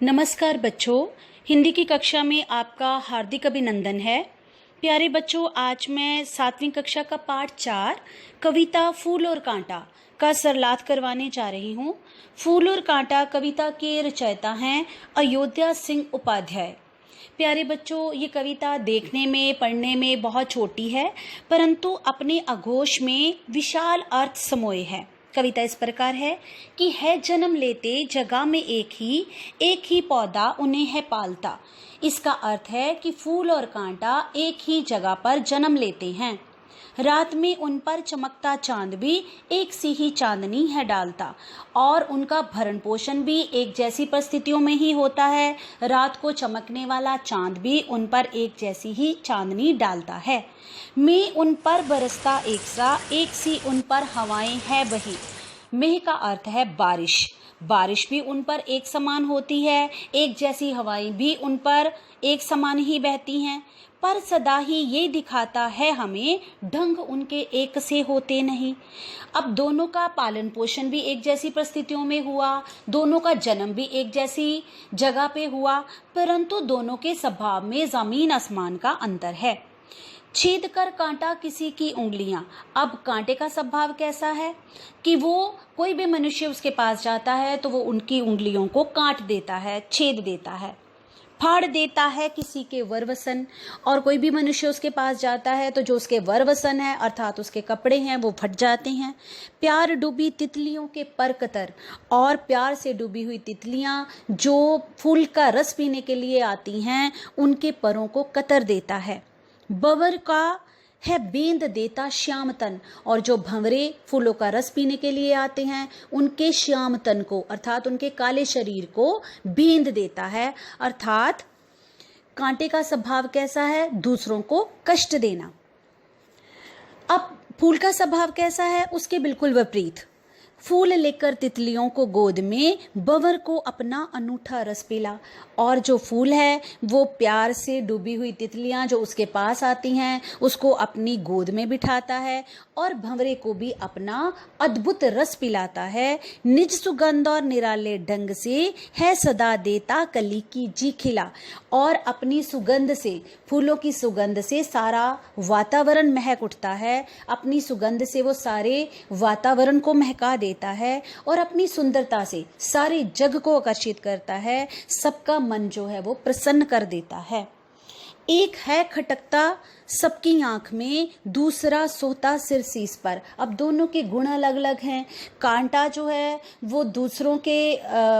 नमस्कार बच्चों, हिंदी की कक्षा में आपका हार्दिक अभिनंदन है। प्यारे बच्चों, आज मैं 7वीं कक्षा का पाठ 4 कविता फूल और कांटा का सरलाथ करवाने जा रही हूँ। फूल और कांटा कविता के रचयिता हैं अयोध्या सिंह उपाध्याय। प्यारे बच्चों, ये कविता देखने में पढ़ने में बहुत छोटी है, परंतु अपने आघोष में विशाल अर्थ समोए है। कविता इस प्रकार है कि है जन्म लेते जगह में एक ही पौधा उन्हें है पालता। इसका अर्थ है कि फूल और कांटा एक ही जगह पर जन्म लेते हैं। रात में उन पर चमकता चांद भी एक सी ही चांदनी है डालता, और उनका भरण पोषण भी एक जैसी परिस्थितियों में ही होता है। रात को चमकने वाला चांद भी उन पर एक जैसी ही चांदनी डालता है। मैं उन पर बरसता एक सी उन पर हवाएं है बही। मेह का अर्थ है बारिश। बारिश भी उन पर एक समान होती है, एक जैसी हवाएं भी उन पर एक समान ही बहती हैं। पर सदा ही ये दिखाता है हमें ढंग उनके एक से होते नहीं। अब दोनों का पालन पोषण भी एक जैसी परिस्थितियों में हुआ, दोनों का जन्म भी एक जैसी जगह पे हुआ, परंतु दोनों के स्वभाव में जमीन आसमान का अंतर है। छेद कर कांटा किसी की उंगलियां। अब कांटे का स्वभाव कैसा है कि वो कोई भी मनुष्य उसके पास जाता है तो वो उनकी उंगलियों को काट देता है, छेद देता है, फाड़ देता है किसी के वरवसन। और कोई भी मनुष्य उसके पास जाता है तो जो उसके वरवसन है अर्थात उसके कपड़े हैं वो फट जाते हैं। प्यार डूबी तितलियों के पर कतर। और प्यार से डूबी हुई तितलियां जो फूल का रस पीने के लिए आती हैं उनके परों को कतर देता है। बवर का है बेंद देता श्याम तन। और जो भंवरे फूलों का रस पीने के लिए आते हैं उनके श्याम तन को अर्थात उनके काले शरीर को बेंद देता है। अर्थात कांटे का स्वभाव कैसा है? दूसरों को कष्ट देना। अब फूल का स्वभाव कैसा है? उसके बिल्कुल विपरीत। फूल लेकर तितलियों को गोद में बवर को अपना अनूठा रस पिला। और जो फूल है वो प्यार से डूबी हुई तितलियां जो उसके पास आती हैं उसको अपनी गोद में बिठाता है और भंवरे को भी अपना अद्भुत रस पिलाता है। निज सुगंध और निराले ढंग से है सदा देता कली की जी खिला। और अपनी सुगंध से, फूलों की सुगंध से सारा वातावरण महक उठता है। अपनी सुगंध से वो सारे वातावरण को महका देता है और अपनी सुंदरता से सारे जग को आकर्षित करता है। सबका मन जो है वो प्रसन्न कर देता है। एक है खटकता सबकी आंख में, दूसरा सोता सिर शीश पर। अब दोनों के गुण अलग अलग हैं। कांटा जो है वो दूसरों के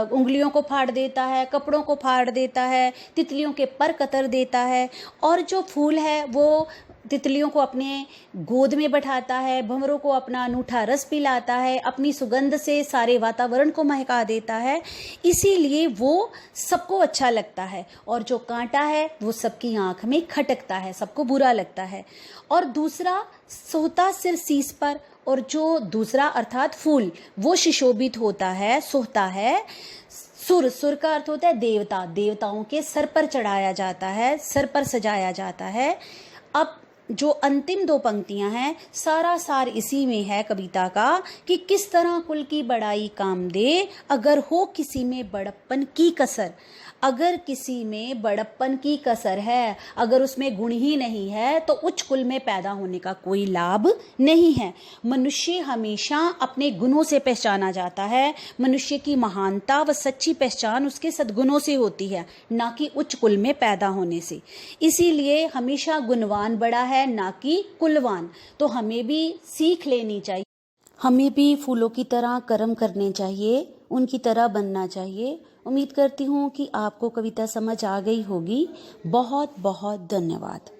उंगलियों को फाड़ देता है, कपड़ों को फाड़ देता है, तितलियों के पर कतर देता है। और जो फूल है वो तितलियों को अपने गोद में बैठाता है, भंवरों को अपना अनूठा रस पिलाता है, अपनी सुगंध से सारे वातावरण को महका देता है। इसीलिए वो सबको अच्छा लगता है। और जो कांटा है वो सबकी आंख में खटकता है, सबको बुरा लगता है। और दूसरा सोता सिर शीश पर। और जो दूसरा अर्थात फूल वो सुशोभित होता है, सोता है। सुर का अर्थ होता है देवता, देवताओं के सर पर चढ़ाया जाता है, सर पर सजाया जाता है। अब जो अंतिम 2 पंक्तियां हैं सारा सार इसी में है कविता का कि किस तरह कुल की बड़ाई काम दे अगर हो किसी में बड़प्पन की कसर। अगर किसी में बड़प्पन की कसर है, अगर उसमें गुण ही नहीं है तो उच्च कुल में पैदा होने का कोई लाभ नहीं है। मनुष्य हमेशा अपने गुणों से पहचाना जाता है। मनुष्य की महानता व सच्ची पहचान उसके सद्गुणों से होती है, ना कि उच्च कुल में पैदा होने से। इसीलिए हमेशा गुणवान बड़ा है, ना कि कुलवान। तो हमें भी सीख लेनी चाहिए, हमें भी फूलों की तरह कर्म करने चाहिए, उनकी तरह बनना चाहिए। उम्मीद करती हूँ कि आपको कविता समझ आ गई होगी। बहुत बहुत धन्यवाद।